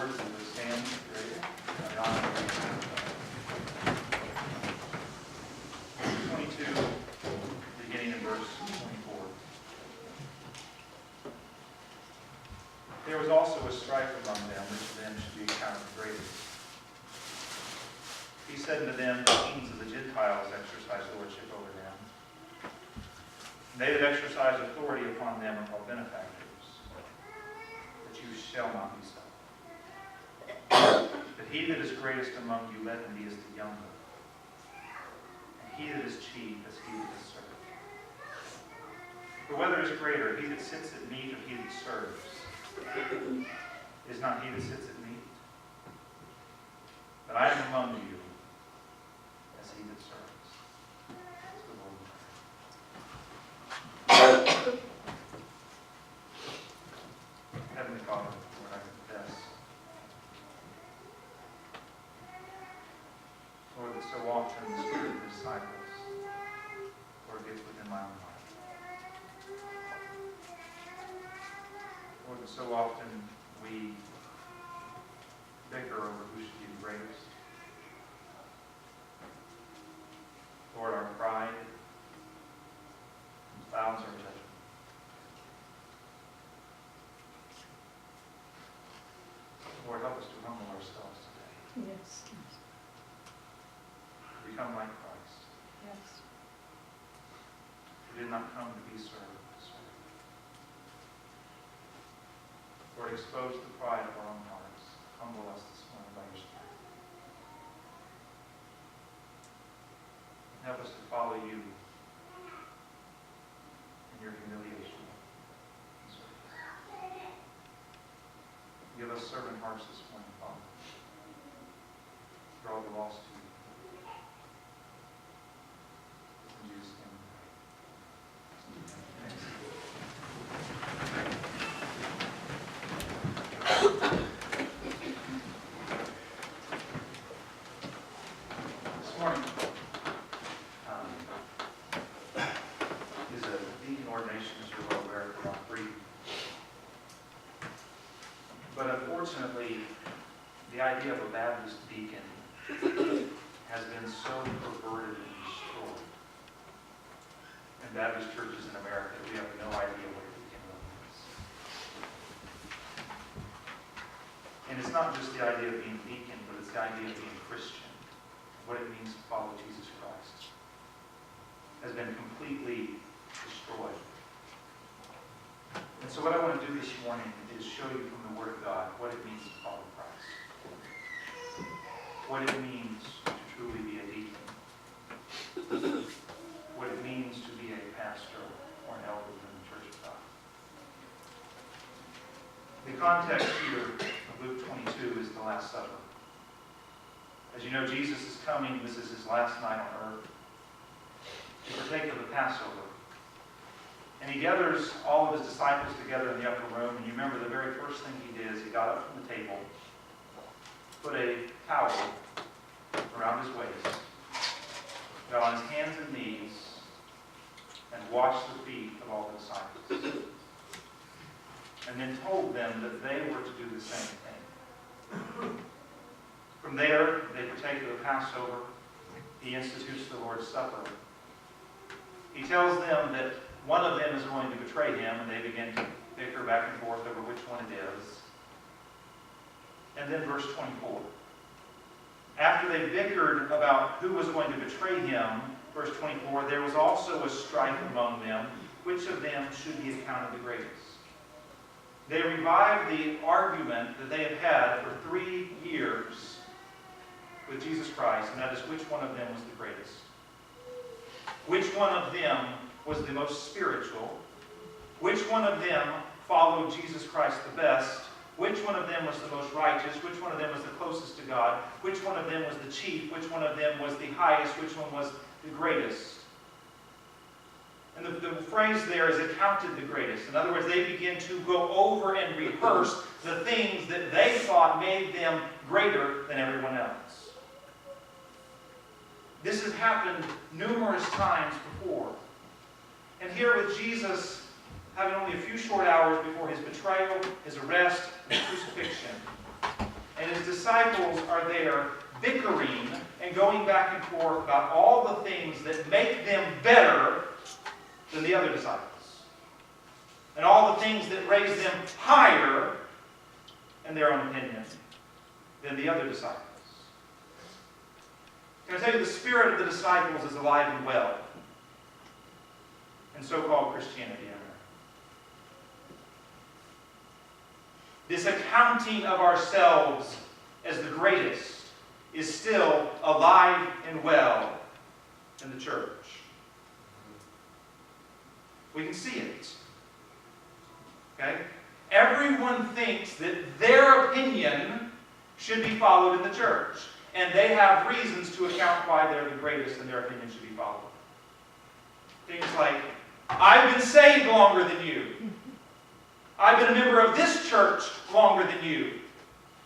words and would stand ready. In honor of 22, beginning in verse 24. There was also a strife among them, which of them should be accounted the greatest. He said unto them, the kings of the Gentiles exercise lordship over them. And they that exercise authority upon them are called benefactors. But you shall not be so. But he that is greatest among you, let him be as the younger. And he that is chief, as he that is served. For whether is greater, he that sits at meat or he that serves? Is not he that sits at meat? But I am among you as he that serves. That's the Lord. Heavenly Father, Lord, I confess, Lord, that so often the spirit of the disciples, Lord, gets within my own heart. Lord, that so often we bicker over who should be the greatest. Lord, our pride clouds our judgment. Lord, help us to humble ourselves today. Yes. To become like Christ. Yes. Who did not come to be served, but to serve. Lord, expose the pride of our own hearts. Humble us this morning by your Spirit. Help us to follow you in your humiliation. Give us servant hearts this morning, Father. Draw the lost to you. In Jesus' name we pray. This morning is a deacon ordination, as you're well aware, for all three. But unfortunately, the idea of a Baptist deacon has been so perverted and destroyed in Baptist churches in America that we have no idea what a deacon really is. And it's not just the idea of being deacon, but it's the idea of being Christian, what it means to follow Jesus Christ, has been completely destroyed. And so what I want to do this morning is show you from the Word of God what it means to follow Christ. What it means to truly be a deacon. What it means to be a pastor or an elder in the Church of God. The context here of Luke 22 is the Last Supper. As you know, Jesus is coming. This is his last night on earth to partake of the Passover. And he gathers all of his disciples together in the upper room. And you remember the very first thing he did is he got up from the table, put a towel around his waist, got on his hands and knees, and washed the feet of all the disciples. And then told them that they were to do the same thing. From there, they partake of the Passover. He institutes the Lord's Supper. He tells them that one of them is going to betray him, and they begin to bicker back and forth over which one it is. And then verse 24. After they bickered about who was going to betray him, verse 24, there was also a strife among them, which of them should be accounted the greatest. They revived the argument that they had had for 3 years with Jesus Christ, and that is which one of them was the greatest. Which one of them was the most spiritual? Which one of them followed Jesus Christ the best? Which one of them was the most righteous? Which one of them was the closest to God? Which one of them was the chief? Which one of them was the highest? Which one was the greatest? And the phrase there is accounted the greatest. In other words, they begin to go over and rehearse the things that they thought made them greater than everyone else. This has happened numerous times before. And here with Jesus having only a few short hours before his betrayal, his arrest, and crucifixion, And his disciples are there bickering and going back and forth about all the things that make them better than the other disciples. And all the things that raise them higher, in their own opinion, than the other disciples. Can I tell you, the spirit of the disciples is alive and well in so-called Christianity. This accounting of ourselves as the greatest is still alive and well in the church. We can see it. Okay? Everyone thinks that their opinion should be followed in the church. And they have reasons to account why they're the greatest and their opinion should be followed. Things like, I've been saved longer than you. I've been a member of this church longer than you.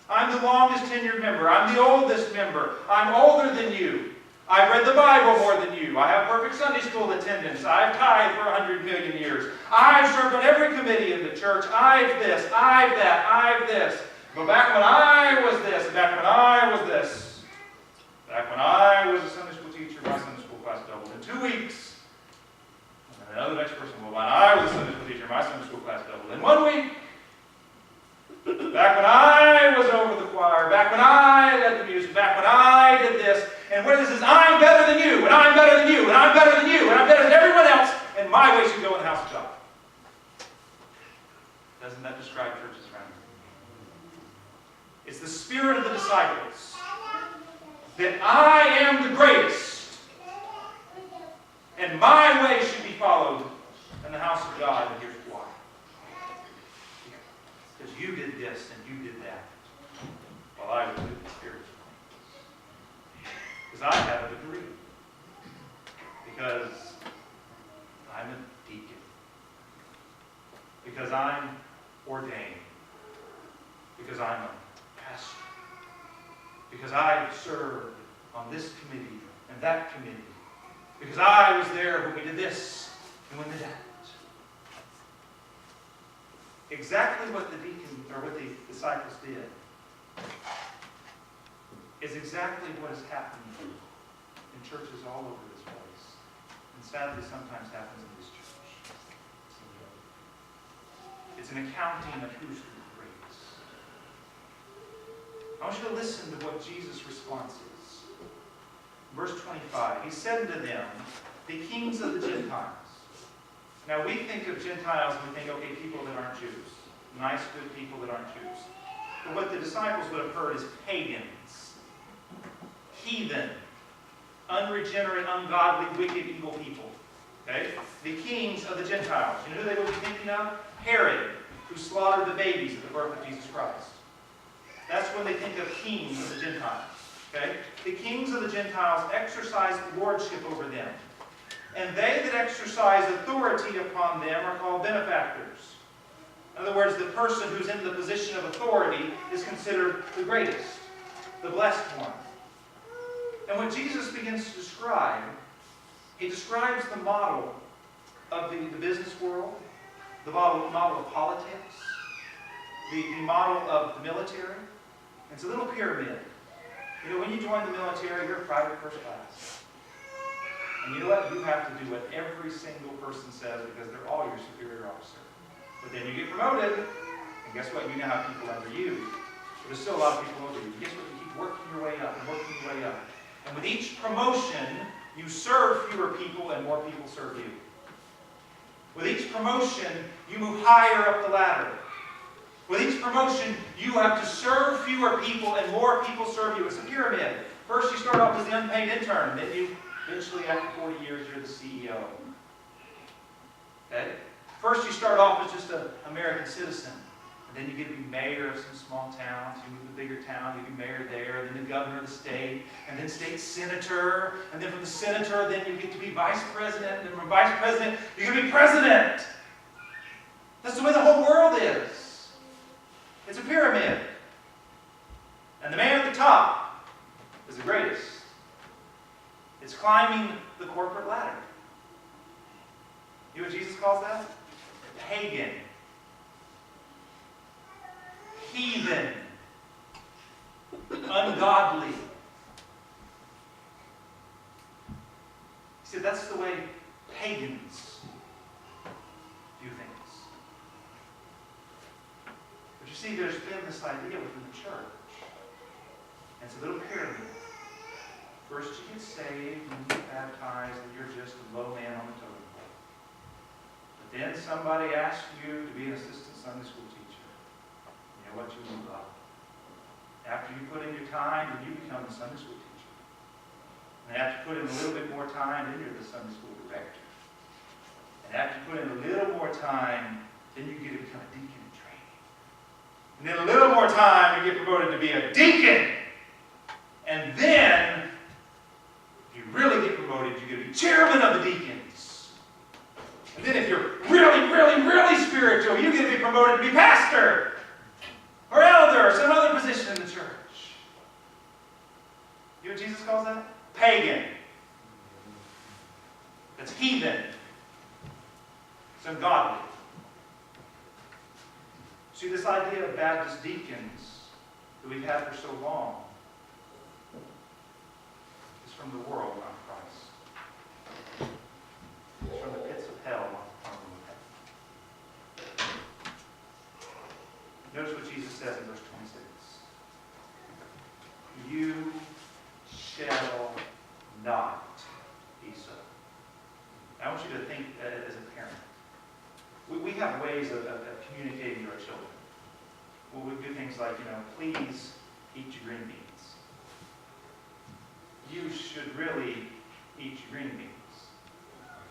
I'm the longest tenured member. I'm the oldest member. I'm older than you. I've read the Bible more than you. I have perfect Sunday school attendance. I've tithed for 100 million years. I've served on every committee in the church. I've this, I've that, I've this. But back when I was this, back when I was this, back when I was a Sunday school teacher, my Sunday school class doubled in 2 weeks. And another next person, well, when I was a Sunday school teacher, my Sunday school class doubled in 1 week. Back when I was over the choir, back when I led the music, back when I did this, and what it is I'm better than you, and I'm better than you, and I'm better than you, and I'm better than everyone else, and my way should go in the house of God. Doesn't that describe churches around here? It's the spirit of the disciples that I am the greatest, and my way should be followed in the house of God, and here's why. Because you did this and you did that, while I was doing the spiritual things. Because I have a degree. Because I'm a deacon. Because I'm ordained. Because I'm a pastor. Because I served on this committee and that committee. Because I was there when we did this and when we did that. Exactly what the deacon, or what the disciples did, is exactly what is happening in churches all over this place. And sadly, sometimes happens in this church. It's an accounting of who's the greatest. I want you to listen to what Jesus' response is. Verse 25, he said to them, the kings of the Gentiles. Now we think of Gentiles and we think, okay, people that aren't Jews. Nice, good people that aren't Jews. But what the disciples would have heard is pagans. Heathen. Unregenerate, ungodly, wicked, evil people. Okay? The kings of the Gentiles. You know who they would be thinking of? Herod, who slaughtered the babies at the birth of Jesus Christ. That's when they think of kings of the Gentiles. Okay? The kings of the Gentiles exercise lordship over them. And they that exercise authority upon them are called benefactors. In other words, the person who's in the position of authority is considered the greatest, the blessed one. And what Jesus begins to describe, he describes the model of the business world, the model of politics, the model of the military. It's a little pyramid. You know, when you join the military, you're a private first class. And you know what? You have to do what every single person says because they're all your superior officer. But then you get promoted, and guess what? You now have people under you. But there's still a lot of people over you. Guess what? You keep working your way up and working your way up. And with each promotion, you serve fewer people and more people serve you. With each promotion, you move higher up the ladder. With each promotion, you have to serve fewer people and more people serve you. It's a pyramid. First, you start off as the unpaid intern. Then you eventually, after 40 years, you're the CEO. Okay? First, you start off as just an American citizen. And then you get to be mayor of some small town. So you move to a bigger town, you be mayor there. Then the governor of the state. And then state senator. And then from the senator, then you get to be vice president. And then from vice president, you're going to be president. That's the way the whole world is. It's a pyramid. And the man at the top is the greatest. It's climbing the corporate ladder. You know what Jesus calls that? Pagan. Heathen. that's the way pagans do things. But you see, there's been this idea within the church. And it's a little pyramid. First you get saved, and you get baptized, and you're just a low man on the totem pole. But then somebody asks you to be an assistant Sunday school teacher. You know what you move up. After you put in your time, then you become the Sunday school teacher. And after you put in a little bit more time, then you're the Sunday school director. And after you put in a little more time, then you get to become a deacon in training. And then a little more time, you get promoted to be a deacon. And then, if you really get promoted, you get to be chairman of the deacons. And then if you're really, really, really spiritual, you get to be promoted to be pastor. Or elder, or some other position in the church. You know what Jesus calls that? Pagan. That's heathen. It's ungodly. See, this idea of Baptist deacons that we've had for so long is from the world, not Christ. It's from the pits of hell, not the kingdom of heaven. Notice what Jesus says in verse 26. You shall not be so. I want you to think as a parent. We have ways of communicating to our children. Well, we do things like, please eat your green beans. You should really eat your green beans.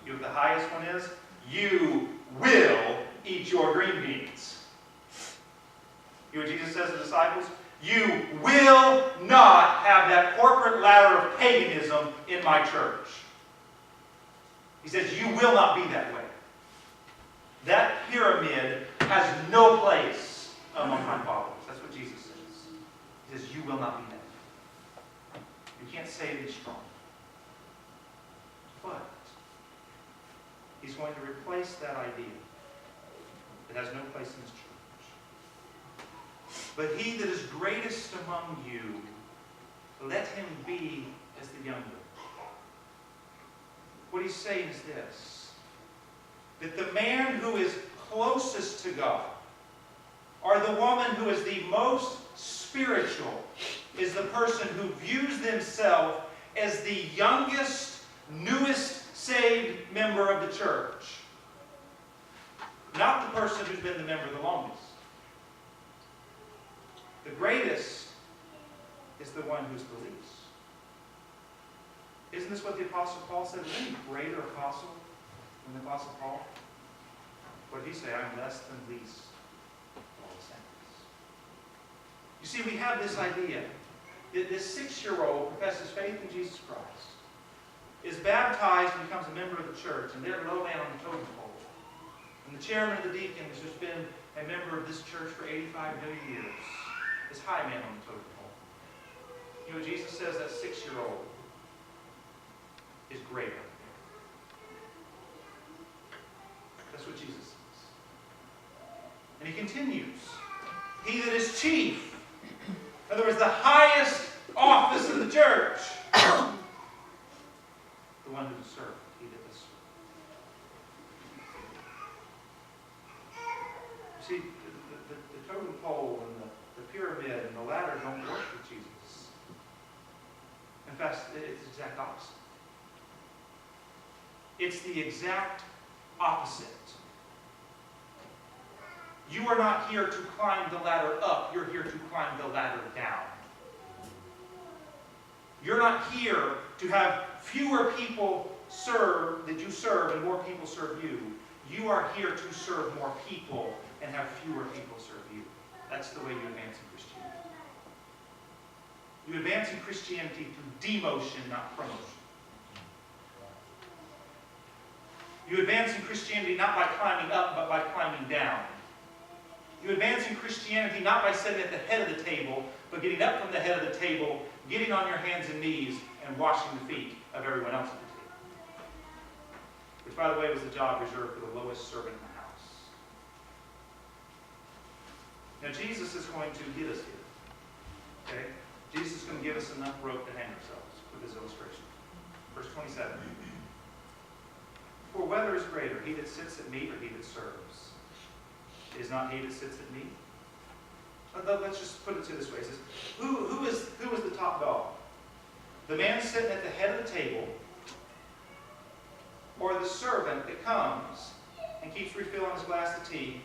You know what the highest one is? You will eat your green beans. You know what Jesus says to the disciples? You will not have that corporate ladder of paganism in my church. He says, you will not be that way. That pyramid has no place among my followers. That's what Jesus says. He says, you will not be that way. You can't say it is strong. But he's going to replace that idea. It has no place in his church. But he that is greatest among you, let him be as the younger. What he's saying is this, that the man who is closest to God, or the woman who is the most spiritual, is the person who views themselves as the youngest, newest saved member of the church. Not the person who's been the member the longest. The greatest is the one who's the least. Isn't this what the Apostle Paul said? Is there any greater apostle than the Apostle Paul? What did he say? I'm less than least of all the saints. You see, we have this idea that this 6-year-old professes faith in Jesus Christ, is baptized and becomes a member of the church, and they're low man on the totem pole. And the chairman of the deacons, who's been a member of this church for 85 million years, is high man on the totem pole. You know, Jesus says that 6-year-old is greater. That's what Jesus says. And he continues. He that is chief, in other words, the highest office in the church, the one who is served, he that is served. See, the totem pole and the pyramid and the ladder don't work with Jesus. In fact, it's the exact opposite. It's the exact opposite. You are not here to climb the ladder up. You're here to climb the ladder down. You're not here to have fewer people that you serve and more people serve you. You are here to serve more people and have fewer people serve you. That's the way you advance in Christianity. You advance in Christianity through demotion, not promotion. You advance in Christianity not by climbing up, but by climbing down. You advance in Christianity not by sitting at the head of the table, but getting up from the head of the table, getting on your hands and knees, and washing the feet of everyone else at the table. Which, by the way, was the job reserved for the lowest servant in the house. Now, Jesus is going to get us here. Okay? Jesus is going to give us enough rope to hang ourselves with his illustration. Verse 27. For whether is greater, he that sits at meat or he that serves? It is not he that sits at meat. Let's just put it to this way. It says, who is the top dog? The man sitting at the head of the table, or the servant that comes and keeps refilling his glass of tea,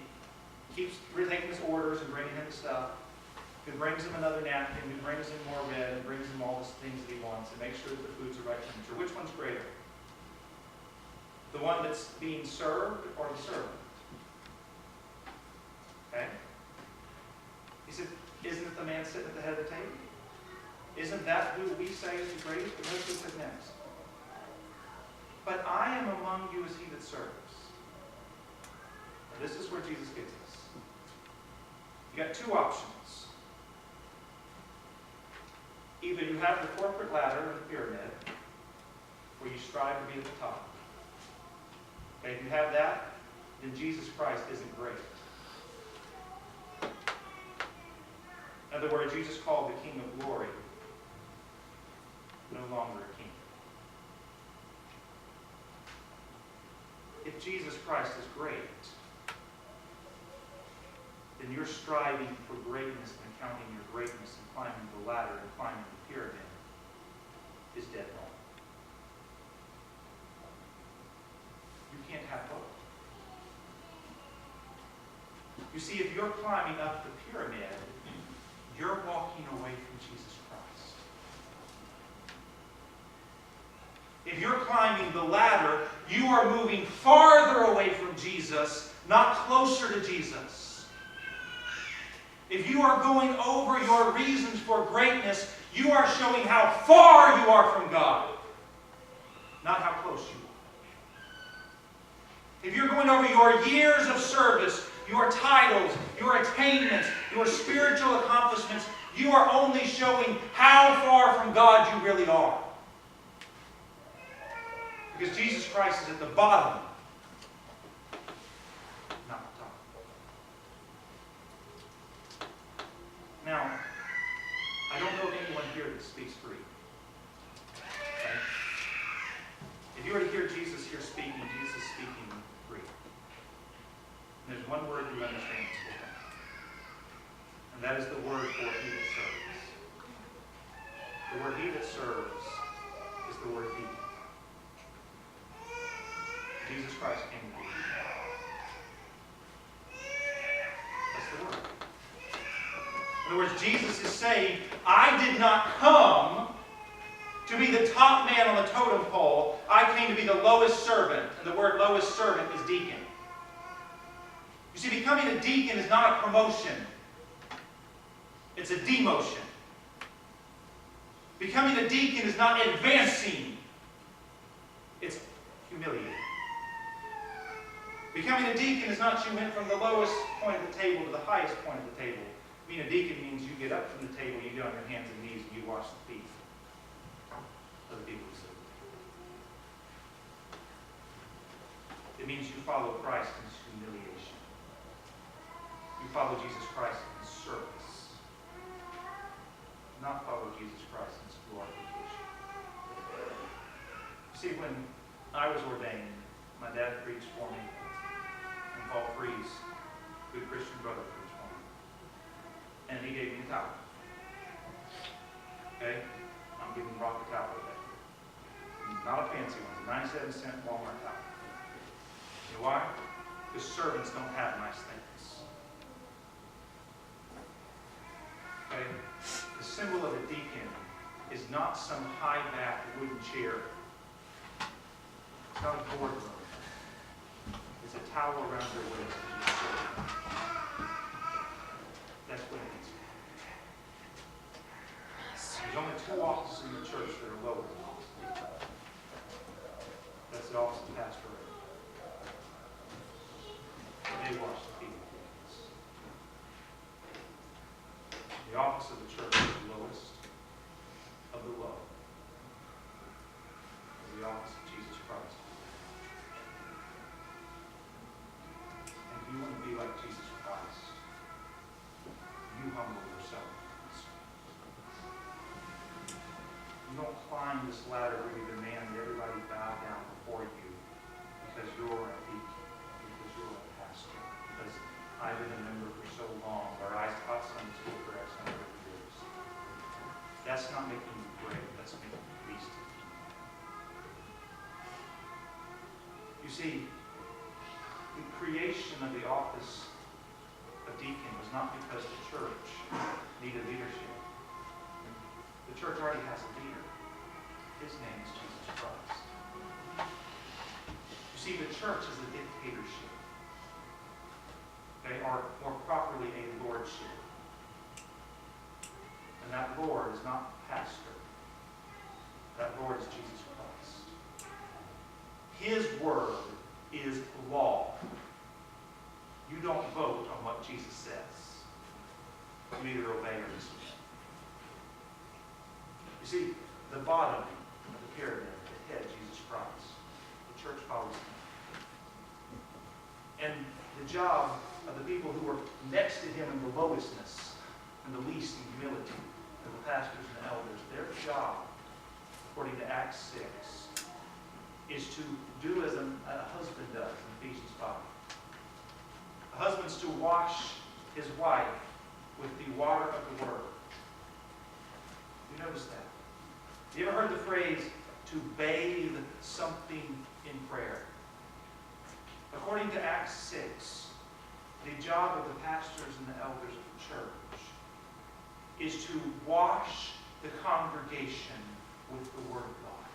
keeps taking his orders and bringing him the stuff, who brings him another napkin, who brings him more bread, and brings him all the things that he wants, and makes sure that the food's the right temperature? Which one's greater? The one that's being served or the servant? Okay? He said, isn't it the man sitting at the head of the table? Isn't that who we say is the greatest? But notice what it says next. But I am among you as he that serves. And this is where Jesus gets us. You got two options. Either you have the corporate ladder or the pyramid, where you strive to be at the top. Okay, if you have that, then Jesus Christ isn't great. In other words, Jesus called the King of Glory no longer a king. If Jesus Christ is great, then you're striving for greatness and counting your greatness and climbing the ladder and climbing the pyramid is dead wrong. You can't have both. You see, if you're climbing up the pyramid, you're walking away from Jesus Christ. If you're climbing the ladder, you are moving farther away from Jesus, not closer to Jesus. If you are going over your reasons for greatness, you are showing how far you are from God, not how close you are. If you're going over your years of service, your titles, your attainments, your spiritual accomplishments, you are only showing how far from God you really are. Because Jesus Christ is at the bottom, not the top. Now, I don't know of anyone here that speaks Greek. Okay? If you were to hear Jesus here speaking, Jesus is speaking Greek. And there's one word you understand this whole thing. And that is the word for he that serves. The word he that serves is the word deacon. Jesus Christ came to be. That's the word. In other words, Jesus is saying, I did not come to be the top man on the totem pole. I came to be the lowest servant. And the word lowest servant is deacon. You see, becoming a deacon is not a promotion. It's a demotion. Becoming a deacon is not advancing. It's humiliating. Becoming a deacon is not you went from the lowest point of the table to the highest point of the table. Being a deacon means you get up from the table, you get on your hands and knees, and you wash the feet of the people who sit. It means you follow Christ in his humiliation. You follow Jesus Christ in his service. Not follow Jesus Christ in his glorification. See, when I was ordained, my dad preached for me. Paul Freeze, good Christian brother, preached for me. And he gave me a towel. Okay? I'm giving Rock a towel today. Not a fancy one. It's a 97-cent Walmart towel. You know why? Because servants don't have nice things. Okay? The symbol of a deacon is not some high-back wooden chair. It's not a boardroom. It's a towel around your waist as you serve. That's what it is. There's only two offices in the church that are lower than office of deacon. That's the office of pastorate. They wash the feet of deacons. The office of the church is the lowest of the low. Is the office of Jesus Christ. You want to be like Jesus Christ. You humble yourself. You don't climb this ladder where you demand that everybody bow down before you because you're a deacon, because you're a pastor, because I've been a member for so long, or I taught Sunday school for X number of years. That's not making you great, that's making you least. You see, the creation of the office of deacon was not because the church needed leadership. The church already has a leader. His name is Jesus Christ. You see, the church is a dictatorship. Okay, or more properly, a lordship. And that Lord is not pastor. That Lord is Jesus Christ. His word is law. You don't vote on what Jesus says. You either obey or disobey. You see, the bottom of the pyramid, the head, Jesus Christ. The church follows him. And the job of the people who are next to him in the lowestness and the least in humility, and the pastors and the elders, their job, according to Acts 6, is to do as a husband does in Ephesians 5. A husband's to wash his wife with the water of the word. You notice that? You ever heard the phrase, to bathe something in prayer? According to Acts 6, the job of the pastors and the elders of the church is to wash the congregation with the Word of God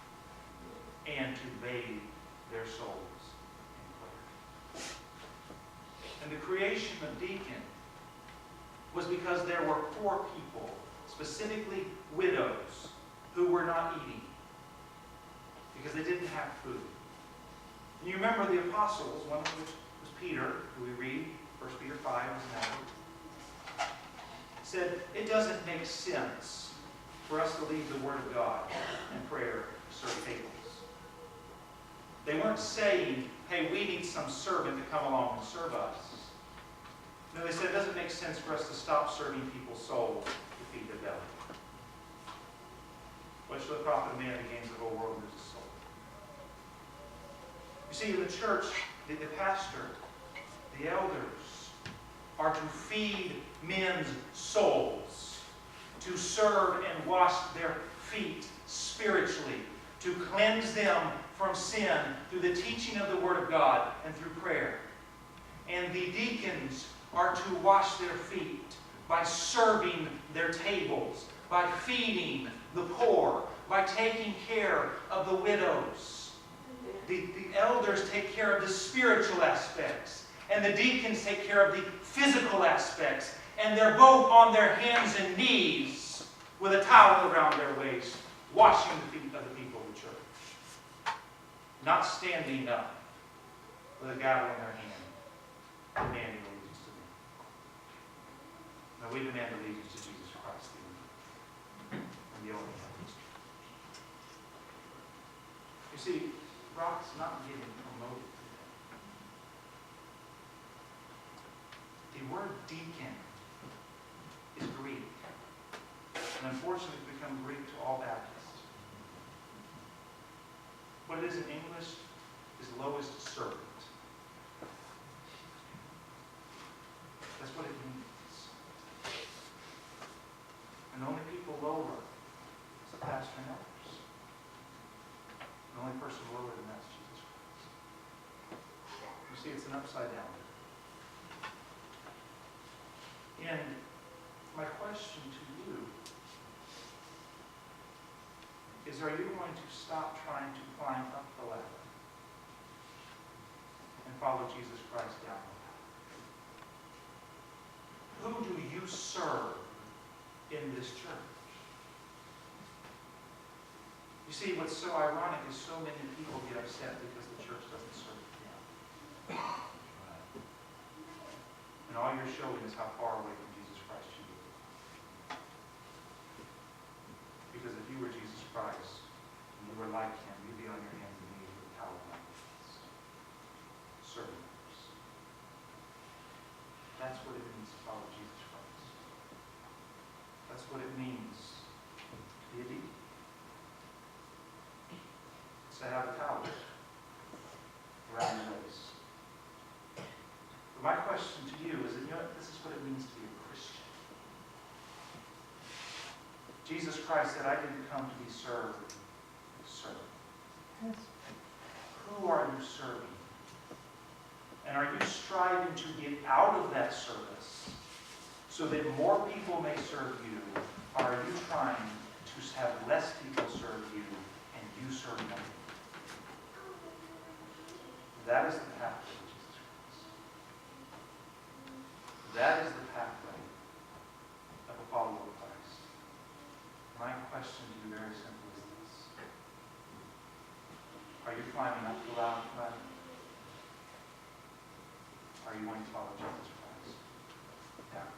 and to bathe their souls in prayer. And the creation of deacon was because there were poor people, specifically widows, who were not eating because they didn't have food. And you remember the apostles, one of which was Peter, who we read, 1 Peter 5, said, it doesn't make sense for us to leave the Word of God and prayer to serve tables. They weren't saying, hey, we need some servant to come along and serve us. No, they said it doesn't make sense for us to stop serving people's souls to feed their belly. What shall the profit of man if he gains the whole world and loses his soul? You see, in the church, the pastor, the elders, are to feed men's souls, to serve and wash their feet spiritually, to cleanse them from sin through the teaching of the Word of God and through prayer. And the deacons are to wash their feet by serving their tables, by feeding the poor, by taking care of the widows. The elders take care of the spiritual aspects, and the deacons take care of the physical aspects. And they're both on their hands and knees with a towel around their waist, washing the feet of the people of the church. Not standing up with a gavel in their hand, demanding allegiance to me. No, we demand allegiance to Jesus Christ, and the only one. You see, Brock's not getting promoted today. The word deacon is Greek. And unfortunately, it's become Greek to all Baptists. What it is in English is lowest servant. That's what it means. And the only people lower is the pastor and elders. The only person lower than that is Jesus Christ. You see, it's an upside down. And my question to you is, are you going to stop trying to climb up the ladder and follow Jesus Christ down the ladder? Who do you serve in this church? You see, what's so ironic is so many people get upset because the church doesn't serve them. And all you're showing is how far away from Jesus Christ you live. Because if you were Jesus Christ, and you were like him, you'd be on your hands and knees with a towel around your waist, serving others. That's what it means to follow Jesus Christ. That's what it means to be a deacon. It's to have a towel around My question to you is that, this is what it means to be a Christian. Jesus Christ said, I didn't come to be served, but served. Yes. Who are you serving? And are you striving to get out of that service so that more people may serve you? Or are you trying to have less people serve you and you serve them? That is the pathway of Jesus Christ. That is the pathway of a follower of Christ. My question to you very simply is this. Are you climbing up the ladder? Are you going to follow Jesus Christ? Yeah.